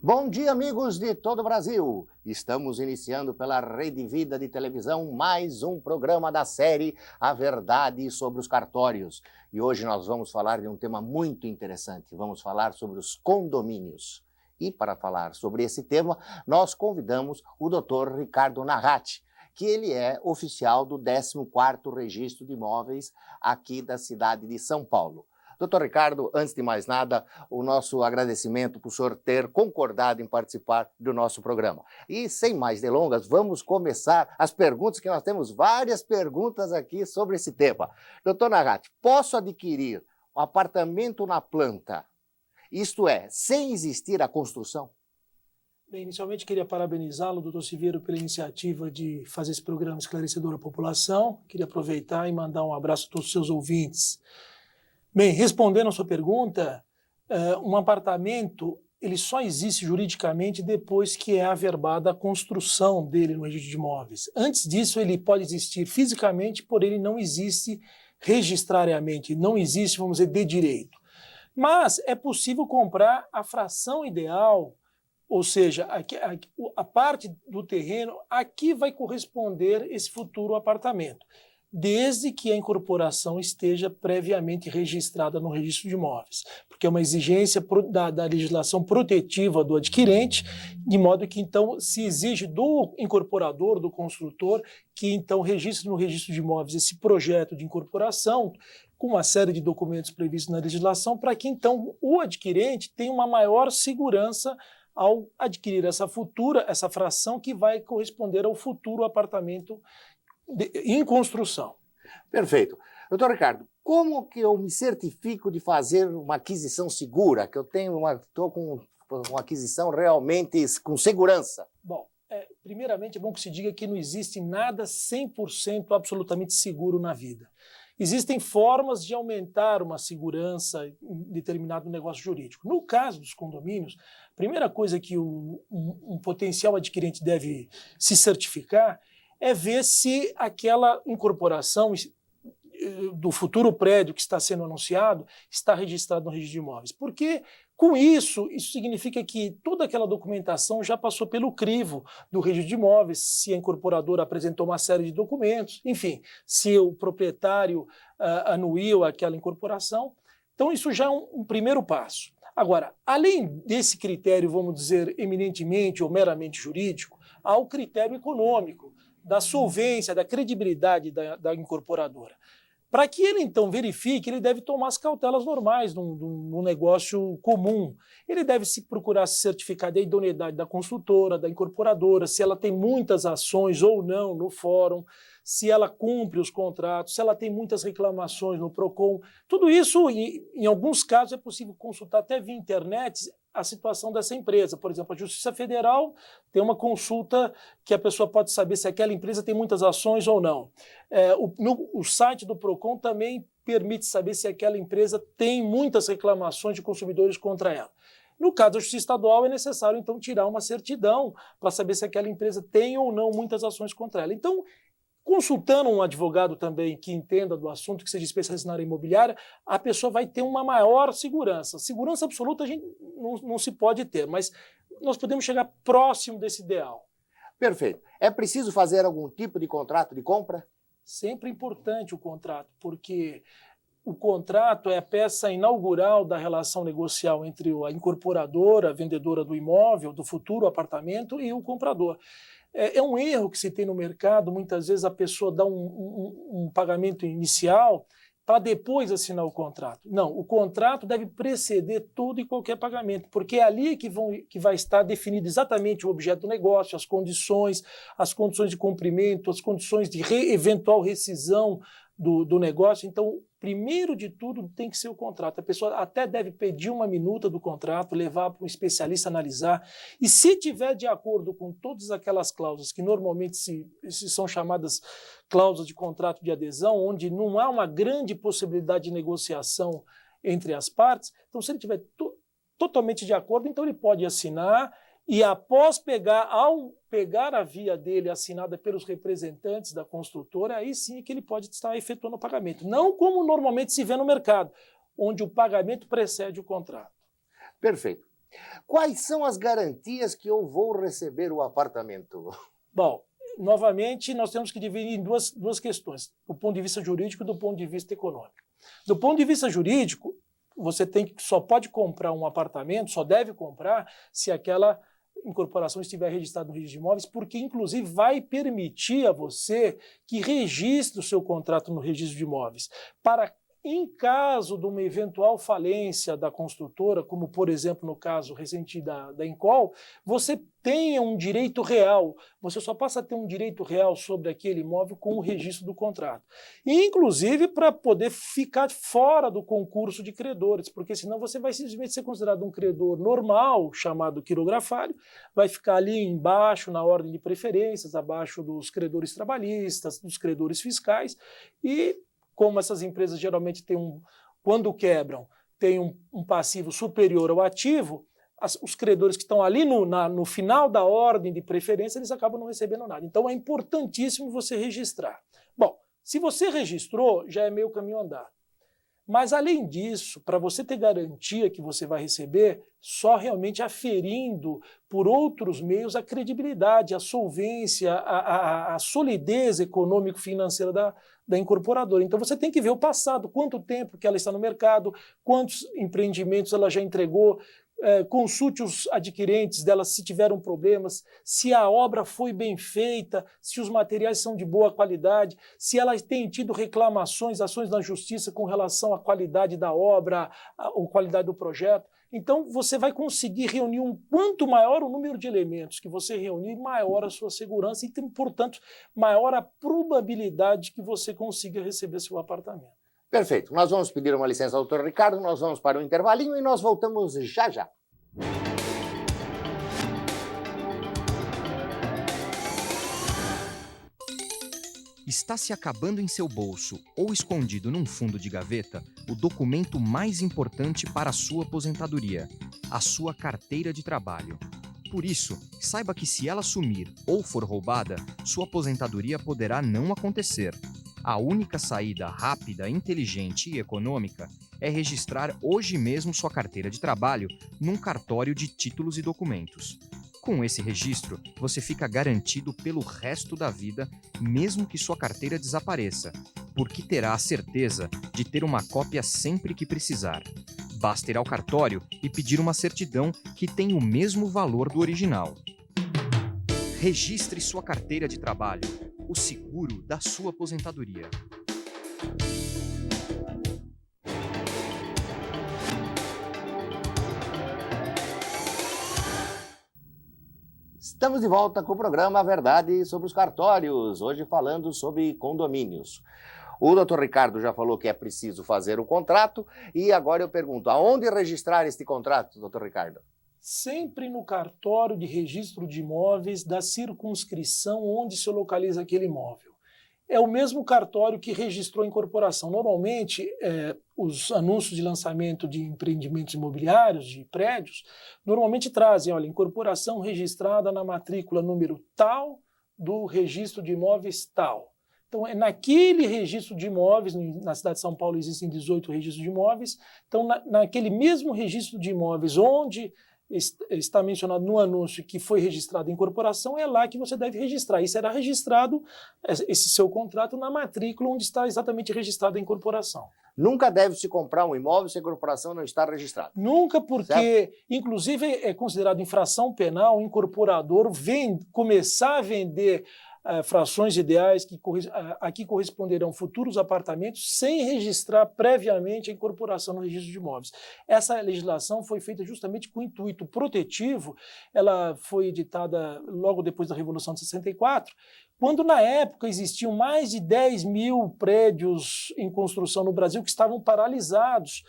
Bom dia, amigos de todo o Brasil! Estamos iniciando pela Rede Vida de televisão mais um programa da série A Verdade sobre os Cartórios. E hoje nós vamos falar de um tema muito interessante. Vamos falar sobre os condomínios. E para falar sobre esse tema, nós convidamos o Dr. Ricardo Narratti, que ele é oficial do 14º Registro de Imóveis aqui da cidade de São Paulo. Doutor Ricardo, antes de mais nada, o nosso agradecimento por o senhor ter concordado em participar do nosso programa. E sem mais delongas, vamos começar as perguntas, que nós temos várias perguntas aqui sobre esse tema. Doutor Narratti, posso adquirir um apartamento na planta, isto é, sem existir a construção? Bem, inicialmente queria parabenizá-lo, doutor Siveiro, pela iniciativa de fazer esse programa esclarecedor à população. Queria aproveitar e mandar um abraço a todos os seus ouvintes. Bem, respondendo a sua pergunta, um apartamento ele só existe juridicamente depois que é averbada a construção dele no registro de imóveis. Antes disso, ele pode existir fisicamente, porém ele não existe registrariamente, não existe, vamos dizer, de direito. Mas é possível comprar a fração ideal, ou seja, a parte do terreno, aqui vai corresponder esse futuro apartamento, desde que a incorporação esteja previamente registrada no registro de imóveis, porque é uma exigência da legislação protetiva do adquirente, de modo que, então, se exige do incorporador, do construtor, que, então, registre no registro de imóveis esse projeto de incorporação, com uma série de documentos previstos na legislação, para que, então, o adquirente tenha uma maior segurança ao adquirir essa fração que vai corresponder ao futuro apartamento em construção. Perfeito. Doutor Ricardo, como que eu me certifico de fazer uma aquisição segura, que eu estou com uma aquisição realmente com segurança? Bom, primeiramente é bom que se diga que não existe nada 100% absolutamente seguro na vida. Existem formas de aumentar uma segurança em determinado negócio jurídico. No caso dos condomínios, a primeira coisa que um potencial adquirente deve se certificar é ver se aquela incorporação do futuro prédio que está sendo anunciado está registrado no registro de imóveis. Porque, com isso significa que toda aquela documentação já passou pelo crivo do registro de imóveis, se a incorporadora apresentou uma série de documentos, enfim, se o proprietário anuiu aquela incorporação. Então, isso já é um primeiro passo. Agora, além desse critério, vamos dizer, eminentemente ou meramente jurídico, há o critério econômico, da solvência, da credibilidade da incorporadora. Para que ele, então, verifique, ele deve tomar as cautelas normais num negócio comum. Ele deve procurar se certificar da idoneidade da construtora, da incorporadora, se ela tem muitas ações ou não no fórum, se ela cumpre os contratos, se ela tem muitas reclamações no PROCON. Tudo isso, em alguns casos, é possível consultar até via internet a situação dessa empresa. Por exemplo, a Justiça Federal tem uma consulta que a pessoa pode saber se aquela empresa tem muitas ações ou não. O site do PROCON também permite saber se aquela empresa tem muitas reclamações de consumidores contra ela. No caso da Justiça Estadual, é necessário, então, tirar uma certidão para saber se aquela empresa tem ou não muitas ações contra ela. Então, consultando um advogado também que entenda do assunto, que seja especialista na área imobiliária, a pessoa vai ter uma maior segurança. Segurança absoluta a gente não se pode ter, mas nós podemos chegar próximo desse ideal. Perfeito. É preciso fazer algum tipo de contrato de compra? Sempre importante o contrato, porque o contrato é a peça inaugural da relação negocial entre a incorporadora, a vendedora do imóvel, do futuro apartamento, e o comprador. É um erro que se tem no mercado, muitas vezes a pessoa dá um pagamento inicial para depois assinar o contrato. Não, o contrato deve preceder todo e qualquer pagamento, porque é ali que vai estar definido exatamente o objeto do negócio, as condições de cumprimento, as condições de eventual rescisão do negócio. Então, primeiro de tudo, tem que ser o contrato. A pessoa até deve pedir uma minuta do contrato, levar para um especialista analisar, e se tiver de acordo com todas aquelas cláusulas que normalmente são chamadas cláusulas de contrato de adesão, onde não há uma grande possibilidade de negociação entre as partes, então se ele tiver totalmente de acordo, então ele pode assinar, e após ao pegar a via dele assinada pelos representantes da construtora, aí sim é que ele pode estar efetuando o pagamento. Não como normalmente se vê no mercado, onde o pagamento precede o contrato. Perfeito. Quais são as garantias que eu vou receber o apartamento? Bom, novamente, nós temos que dividir em duas questões, do ponto de vista jurídico e do ponto de vista econômico. Do ponto de vista jurídico, você só pode comprar um apartamento, só deve comprar, se aquela incorporação estiver registrada no registro de imóveis, porque, inclusive, vai permitir a você que registre o seu contrato no registro de imóveis, para, em caso de uma eventual falência da construtora, como, por exemplo, no caso recente da Encol, você tenha um direito real. Você só passa a ter um direito real sobre aquele imóvel com o registro do contrato. E, inclusive, para poder ficar fora do concurso de credores, porque senão você vai simplesmente ser considerado um credor normal, chamado quirografário, vai ficar ali embaixo, na ordem de preferências, abaixo dos credores trabalhistas, dos credores fiscais, e como essas empresas geralmente quando quebram, têm um passivo superior ao ativo, os credores que estão ali no final da ordem de preferência, eles acabam não recebendo nada. Então é importantíssimo você registrar. Bom, se você registrou, já é meio caminho andado. Mas, além disso, para você ter garantia que você vai receber, só realmente aferindo por outros meios a credibilidade, a solvência, a solidez econômico-financeira da incorporadora. Então, você tem que ver o passado, quanto tempo que ela está no mercado, quantos empreendimentos ela já entregou, consulte os adquirentes dela se tiveram problemas, se a obra foi bem feita, se os materiais são de boa qualidade, se ela tem tido reclamações, ações na justiça com relação à qualidade da obra, ou qualidade do projeto. Então, você vai conseguir reunir quanto maior o número de elementos que você reunir, maior a sua segurança e, portanto, maior a probabilidade que você consiga receber seu apartamento. Perfeito. Nós vamos pedir uma licença ao Dr. Ricardo, nós vamos para um intervalinho e nós voltamos já já. Está se acabando em seu bolso ou escondido num fundo de gaveta o documento mais importante para a sua aposentadoria, a sua carteira de trabalho. Por isso, saiba que se ela sumir ou for roubada, sua aposentadoria poderá não acontecer. A única saída rápida, inteligente e econômica é registrar hoje mesmo sua carteira de trabalho num cartório de títulos e documentos. Com esse registro, você fica garantido pelo resto da vida, mesmo que sua carteira desapareça, porque terá a certeza de ter uma cópia sempre que precisar. Basta ir ao cartório e pedir uma certidão que tem o mesmo valor do original. Registre sua carteira de trabalho, o seguro da sua aposentadoria. Estamos de volta com o programa A Verdade sobre os Cartórios, hoje falando sobre condomínios. O doutor Ricardo já falou que é preciso fazer o contrato e agora eu pergunto, aonde registrar este contrato, doutor Ricardo? Sempre no cartório de registro de imóveis da circunscrição onde se localiza aquele imóvel. É o mesmo cartório que registrou a incorporação. Normalmente, os anúncios de lançamento de empreendimentos imobiliários, de prédios, normalmente trazem, olha, incorporação registrada na matrícula número tal do registro de imóveis tal. Então, é naquele registro de imóveis, na cidade de São Paulo existem 18 registros de imóveis, então naquele mesmo registro de imóveis onde está mencionado no anúncio que foi registrada a incorporação, é lá que você deve registrar. E será registrado esse seu contrato na matrícula onde está exatamente registrada a incorporação. Nunca deve-se comprar um imóvel se a incorporação não está registrada. Nunca, porque, certo? Inclusive, é considerado infração penal o incorporador começar a vender frações ideais que aqui corresponderão futuros apartamentos sem registrar previamente a incorporação no registro de imóveis. Essa legislação foi feita justamente com intuito protetivo, ela foi editada logo depois da Revolução de 64, quando na época existiam mais de 10 mil prédios em construção no Brasil que estavam paralisados,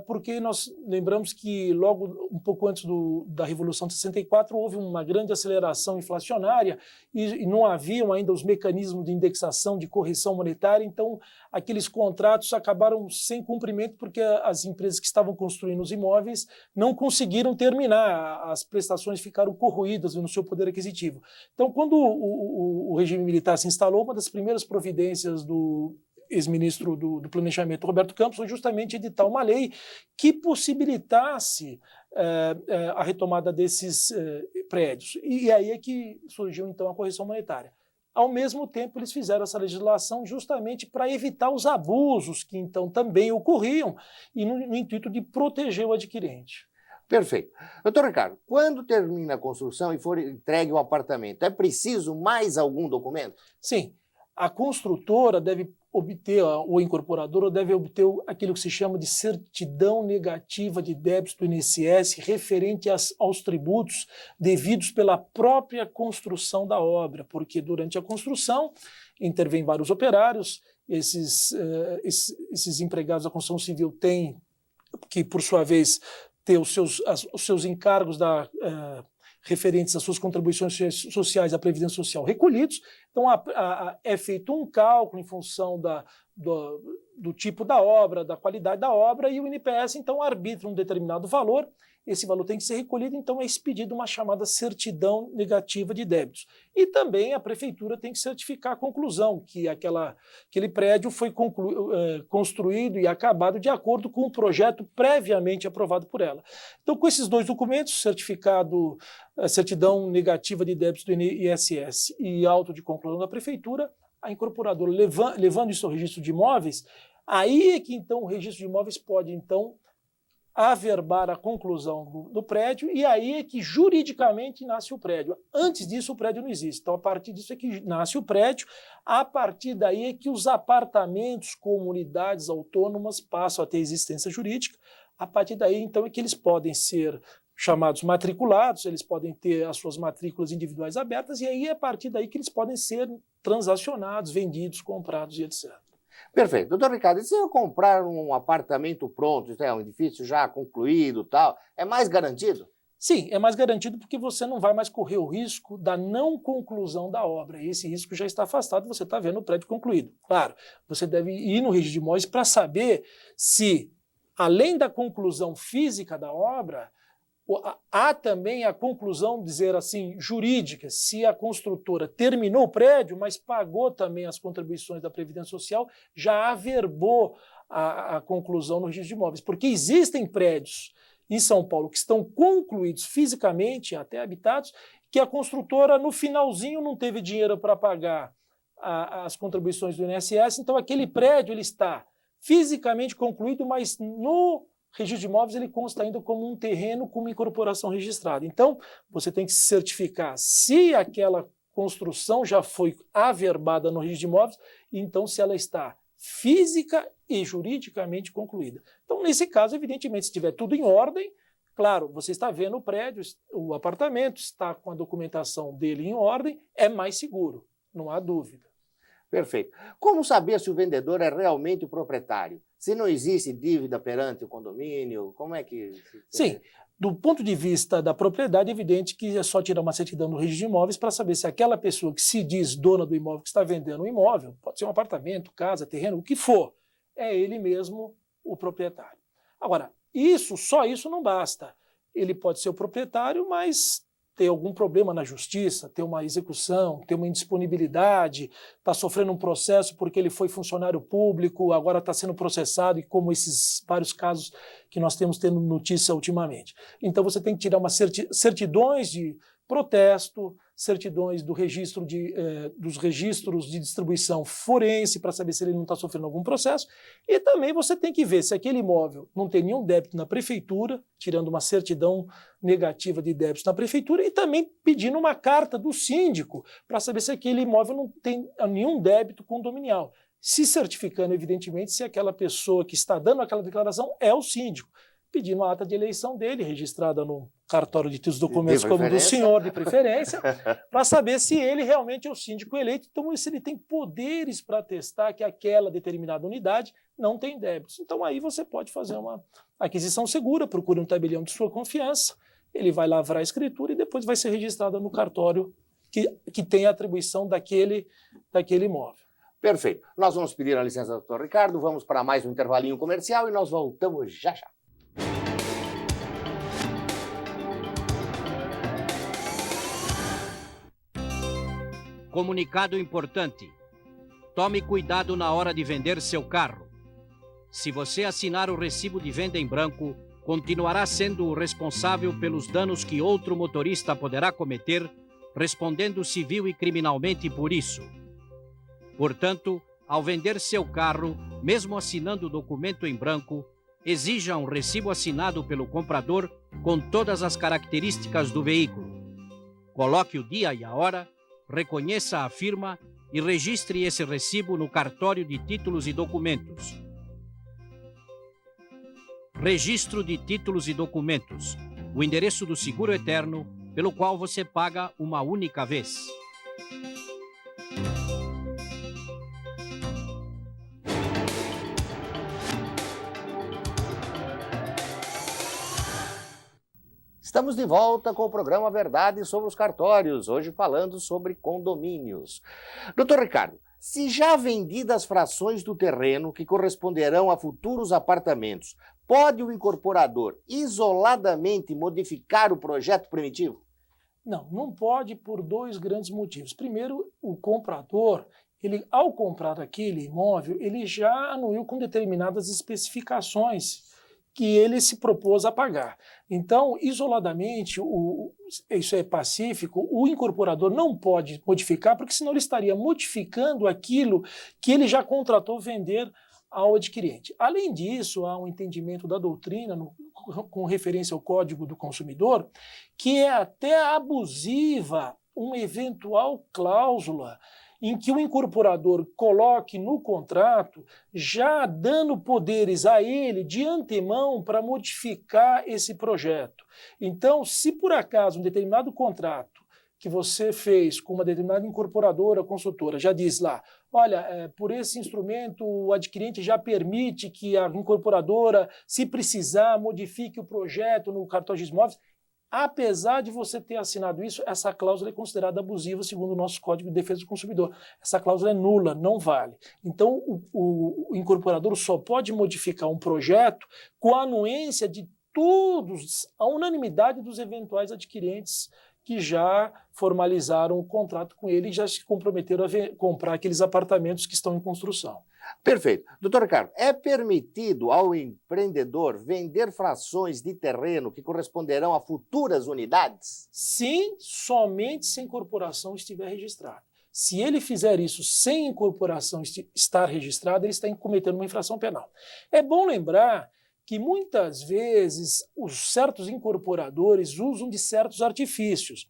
porque nós lembramos que logo um pouco antes da Revolução de 64 houve uma grande aceleração inflacionária e não haviam ainda os mecanismos de indexação, de correção monetária, então aqueles contratos acabaram sem cumprimento porque as empresas que estavam construindo os imóveis não conseguiram terminar, as prestações ficaram corroídas no seu poder aquisitivo. Então, quando o regime militar se instalou, uma das primeiras providências do ex-ministro do Planejamento, Roberto Campos, foi justamente editar uma lei que possibilitasse a retomada desses prédios. E aí é que surgiu, então, a correção monetária. Ao mesmo tempo, eles fizeram essa legislação justamente para evitar os abusos que, então, também ocorriam e no intuito de proteger o adquirente. Perfeito. Doutor Ricardo, quando termina a construção e for entregue o apartamento, é preciso mais algum documento? Sim. A construtora deve obter, ou a incorporadora deve obter aquilo que se chama de certidão negativa de débito do INSS referente aos tributos devidos pela própria construção da obra, porque durante a construção intervêm vários operários, esses empregados da construção civil têm que, por sua vez, ter os seus encargos referentes às suas contribuições sociais à Previdência Social recolhidos. Então, é feito um cálculo em função do tipo da obra, da qualidade da obra, e o INPS, então, arbitra um determinado valor. Esse valor tem que ser recolhido, então é expedida uma chamada certidão negativa de débitos. E também a prefeitura tem que certificar a conclusão, que aquele prédio foi construído e acabado de acordo com o projeto previamente aprovado por ela. Então, com esses dois documentos, certidão negativa de débitos do INSS e auto de conclusão da prefeitura, a incorporadora levando isso ao registro de imóveis, aí é que então o registro de imóveis pode então averbar a conclusão do prédio, e aí é que juridicamente nasce o prédio. Antes disso o prédio não existe, então a partir disso é que nasce o prédio, a partir daí é que os apartamentos, comunidades autônomas passam a ter existência jurídica, a partir daí então é que eles podem ser chamados matriculados, eles podem ter as suas matrículas individuais abertas, e aí é a partir daí que eles podem ser transacionados, vendidos, comprados e etc. Perfeito. Doutor Ricardo, e se eu comprar um apartamento pronto, um edifício já concluído e tal, é mais garantido? Sim, é mais garantido porque você não vai mais correr o risco da não conclusão da obra. E esse risco já está afastado, você está vendo o prédio concluído. Claro, você deve ir no registro de imóveis para saber se, além da conclusão física da obra, há também a conclusão, dizer assim, jurídica, se a construtora terminou o prédio, mas pagou também as contribuições da Previdência Social, já averbou a conclusão no registro de imóveis. Porque existem prédios em São Paulo que estão concluídos fisicamente, até habitados, que a construtora no finalzinho não teve dinheiro para pagar as contribuições do INSS, então aquele prédio ele está fisicamente concluído, mas no registro de imóveis ele consta ainda como um terreno com uma incorporação registrada. Então, você tem que se certificar se aquela construção já foi averbada no registro de imóveis, e então se ela está física e juridicamente concluída. Então, nesse caso, evidentemente, se tiver tudo em ordem, claro, você está vendo o prédio, o apartamento, está com a documentação dele em ordem, é mais seguro, não há dúvida. Perfeito. Como saber se o vendedor é realmente o proprietário? Se não existe dívida perante o condomínio, como é que... Sim, do ponto de vista da propriedade, é evidente que é só tirar uma certidão no registro de imóveis para saber se aquela pessoa que se diz dona do imóvel, que está vendendo um imóvel, pode ser um apartamento, casa, terreno, o que for, é ele mesmo o proprietário. Agora, só isso não basta. Ele pode ser o proprietário, mas ter algum problema na justiça, ter uma execução, ter uma indisponibilidade, está sofrendo um processo porque ele foi funcionário público, agora está sendo processado, e como esses vários casos que nós temos tendo notícia ultimamente. Então você tem que tirar umas certidões de protesto, certidões dos registros de distribuição forense para saber se ele não está sofrendo algum processo, e também você tem que ver se aquele imóvel não tem nenhum débito na prefeitura, tirando uma certidão negativa de débitos na prefeitura, e também pedindo uma carta do síndico para saber se aquele imóvel não tem nenhum débito condominial, se certificando, evidentemente, se aquela pessoa que está dando aquela declaração é o síndico, pedindo a ata de eleição dele, registrada no cartório de títulos documentos como do senhor de preferência, para saber se ele realmente é o síndico eleito, então se ele tem poderes para atestar que aquela determinada unidade não tem débitos. Então aí você pode fazer uma aquisição segura, procura um tabelião de sua confiança, ele vai lavrar a escritura e depois vai ser registrada no cartório que tem a atribuição daquele imóvel. Perfeito. Nós vamos pedir a licença do Dr. Ricardo, vamos para mais um intervalinho comercial e nós voltamos já já. Comunicado importante. Tome cuidado na hora de vender seu carro. Se você assinar o recibo de venda em branco, continuará sendo o responsável pelos danos que outro motorista poderá cometer, respondendo civil e criminalmente por isso. Portanto, ao vender seu carro, mesmo assinando o documento em branco, exija um recibo assinado pelo comprador com todas as características do veículo. Coloque o dia e a hora, reconheça a firma e registre esse recibo no cartório de títulos e documentos. Registro de títulos e documentos, o endereço do seguro eterno, pelo qual você paga uma única vez. Estamos de volta com o programa Verdade sobre os Cartórios, hoje falando sobre condomínios. Doutor Ricardo, se já vendidas frações do terreno que corresponderão a futuros apartamentos, pode o incorporador isoladamente modificar o projeto primitivo? Não pode por dois grandes motivos. Primeiro, o comprador, ao comprar aquele imóvel, ele já anuiu com determinadas especificações que ele se propôs a pagar. Então, isoladamente, isso é pacífico, o incorporador não pode modificar, porque senão ele estaria modificando aquilo que ele já contratou vender ao adquirente. Além disso, há um entendimento da doutrina, com referência ao Código do Consumidor, que é até abusiva uma eventual cláusula em que o incorporador coloque no contrato, já dando poderes a ele de antemão para modificar esse projeto. Então, se por acaso um determinado contrato que você fez com uma determinada incorporadora, consultora, já diz lá, olha, por esse instrumento o adquirente já permite que a incorporadora, se precisar, modifique o projeto no cartório de imóveis. Apesar de você ter assinado isso, essa cláusula é considerada abusiva segundo o nosso Código de Defesa do Consumidor. Essa cláusula é nula, não vale. Então, o incorporador só pode modificar um projeto com a anuência de todos, a unanimidade dos eventuais adquirentes que já formalizaram o contrato com ele e já se comprometeram a comprar aqueles apartamentos que estão em construção. Perfeito. Doutor Ricardo, é permitido ao empreendedor vender frações de terreno que corresponderão a futuras unidades? Sim, somente se a incorporação estiver registrada. Se ele fizer isso sem incorporação estar registrada, ele está cometendo uma infração penal. É bom lembrar que muitas vezes os certos incorporadores usam de certos artifícios.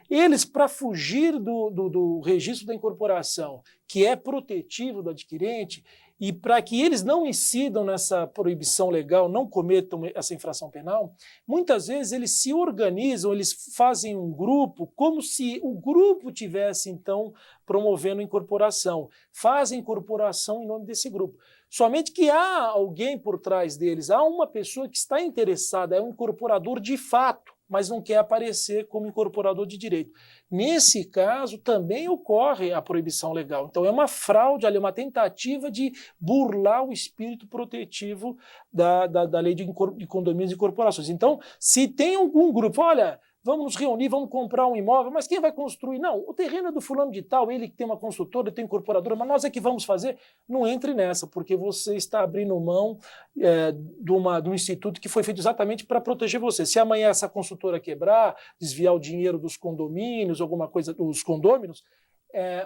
Eles, para fugir do registro da incorporação, que é protetivo do adquirente, e para que eles não incidam nessa proibição legal, não cometam essa infração penal, muitas vezes eles se organizam, eles fazem um grupo, como se o grupo tivesse, então, promovendo a incorporação. Fazem incorporação em nome desse grupo. Somente que há alguém por trás deles, há uma pessoa que está interessada, é um incorporador de fato, mas não quer aparecer como incorporador de direito. Nesse caso, também ocorre a proibição legal. Então, é uma fraude, é uma tentativa de burlar o espírito protetivo da lei de condomínios e corporações. Então, se tem algum grupo, olha, vamos nos reunir, vamos comprar um imóvel, mas quem vai construir? Não, o terreno é do fulano de tal, ele que tem uma construtora, tem incorporadora, mas nós é que vamos fazer. Não entre nessa, porque você está abrindo mão de um instituto que foi feito exatamente para proteger você. Se amanhã essa construtora quebrar, desviar o dinheiro dos condomínios, alguma coisa dos condôminos,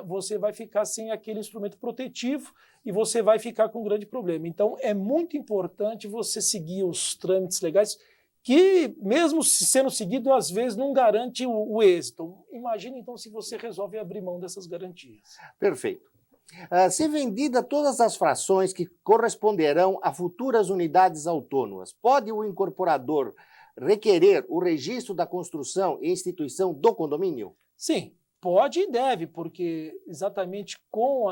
você vai ficar sem aquele instrumento protetivo e você vai ficar com um grande problema. Então, é muito importante você seguir os trâmites legais, que mesmo sendo seguido, às vezes não garante o êxito. Imagina, então, se você resolve abrir mão dessas garantias. Perfeito. Se vendida todas as frações que corresponderão a futuras unidades autônomas, pode o incorporador requerer o registro da construção e instituição do condomínio? Sim. Pode e deve, porque exatamente com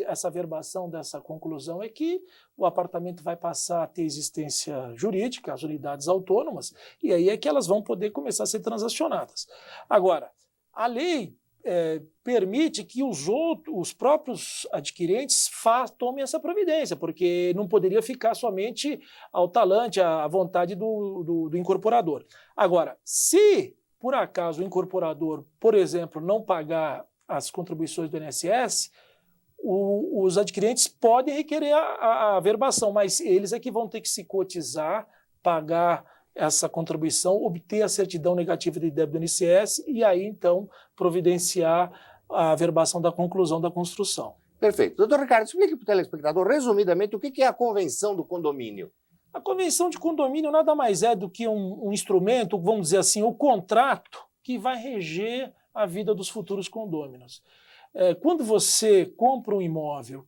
essa verbação dessa conclusão é que o apartamento vai passar a ter existência jurídica, as unidades autônomas, e aí é que elas vão poder começar a ser transacionadas. Agora, a lei permite que os próprios adquirentes tomem essa providência, porque não poderia ficar somente ao talante, à vontade do incorporador. Agora, se por acaso o incorporador, por exemplo, não pagar as contribuições do INSS, os adquirentes podem requerer a averbação, mas eles é que vão ter que se cotizar, pagar essa contribuição, obter a certidão negativa de débito do INSS e aí, então, providenciar a averbação da conclusão da construção. Perfeito. Doutor Ricardo, explique para o telespectador, resumidamente, o que é a convenção do condomínio. A convenção de condomínio nada mais é do que um instrumento, vamos dizer assim, o contrato que vai reger a vida dos futuros condôminos. Quando você compra um imóvel,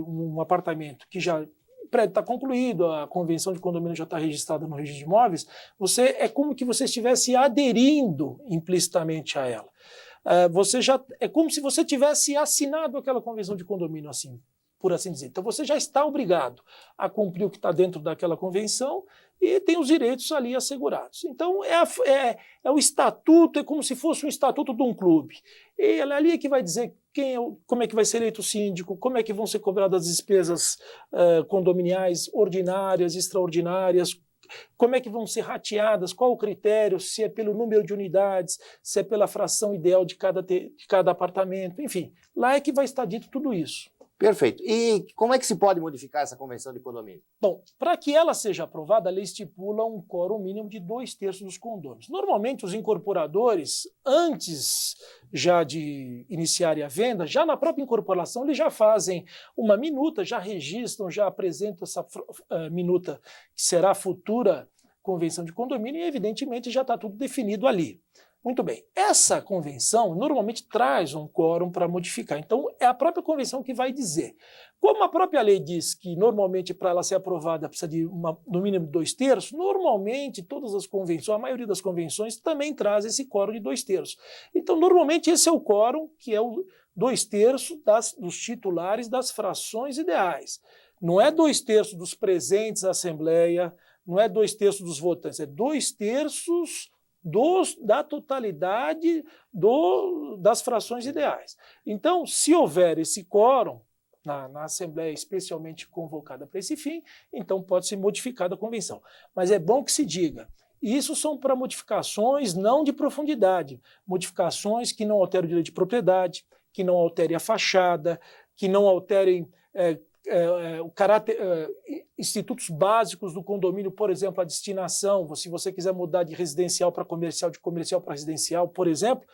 um apartamento que já o prédio está concluído, a convenção de condomínio já está registrada no registro de imóveis, é como que você estivesse aderindo implicitamente a ela. É como se você tivesse assinado aquela convenção de condomínio, assim, por assim dizer. Então você já está obrigado a cumprir o que está dentro daquela convenção e tem os direitos ali assegurados. Então é o estatuto, é como se fosse um estatuto de um clube. E ali é que vai dizer como é que vai ser eleito o síndico, como é que vão ser cobradas as despesas condominiais ordinárias, extraordinárias, como é que vão ser rateadas, qual o critério, se é pelo número de unidades, se é pela fração ideal de cada apartamento, enfim, lá é que vai estar dito tudo isso. Perfeito. E como é que se pode modificar essa convenção de condomínio? Bom, para que ela seja aprovada, a lei estipula um quórum mínimo de 2/3 dos condôminos. Normalmente, os incorporadores, antes já de iniciarem a venda, já na própria incorporação, eles já fazem uma minuta, já registram, já apresentam essa minuta que será a futura convenção de condomínio e, evidentemente, já está tudo definido ali. Muito bem, essa convenção normalmente traz um quórum para modificar, então é a própria convenção que vai dizer. Como a própria lei diz que normalmente para ela ser aprovada precisa de no mínimo 2/3, normalmente todas as convenções, a maioria das convenções também traz esse quórum de 2/3. Então normalmente esse é o quórum que é o 2/3 dos titulares das frações ideais. Não é 2/3 dos presentes à Assembleia, não é 2/3 dos votantes, é 2/3 da totalidade das frações ideais. Então, se houver esse quórum na Assembleia especialmente convocada para esse fim, então pode ser modificada a convenção. Mas é bom que se diga, isso são para modificações não de profundidade, modificações que não alterem o direito de propriedade, que não alterem a fachada, que não alterem o caráter, institutos básicos do condomínio, por exemplo, a destinação, se você quiser mudar de residencial para comercial, de comercial para residencial, por exemplo,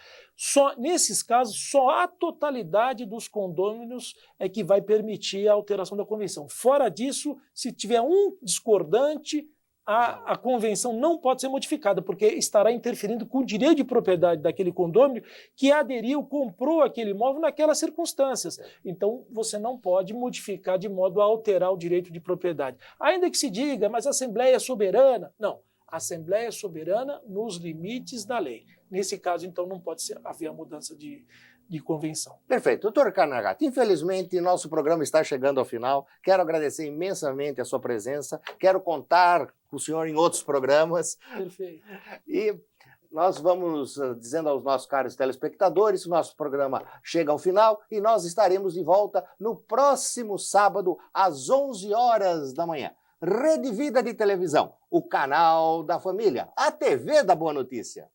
nesses casos, só a totalidade dos condôminos é que vai permitir a alteração da convenção. Fora disso, se tiver um discordante, a convenção não pode ser modificada, porque estará interferindo com o direito de propriedade daquele condômino que aderiu, comprou aquele imóvel naquelas circunstâncias. Então, você não pode modificar de modo a alterar o direito de propriedade. Ainda que se diga, mas a Assembleia é soberana. Não, a Assembleia é soberana nos limites da lei. Nesse caso, então, não pode haver a mudança de convenção. Perfeito. Doutor Ricardo Nagata, infelizmente nosso programa está chegando ao final. Quero agradecer imensamente a sua presença. Quero contar com o senhor em outros programas. Perfeito. E nós vamos dizendo aos nossos caros telespectadores que o nosso programa chega ao final e nós estaremos de volta no próximo sábado às 11 horas da manhã. Rede Vida de Televisão, o canal da família, a TV da Boa Notícia.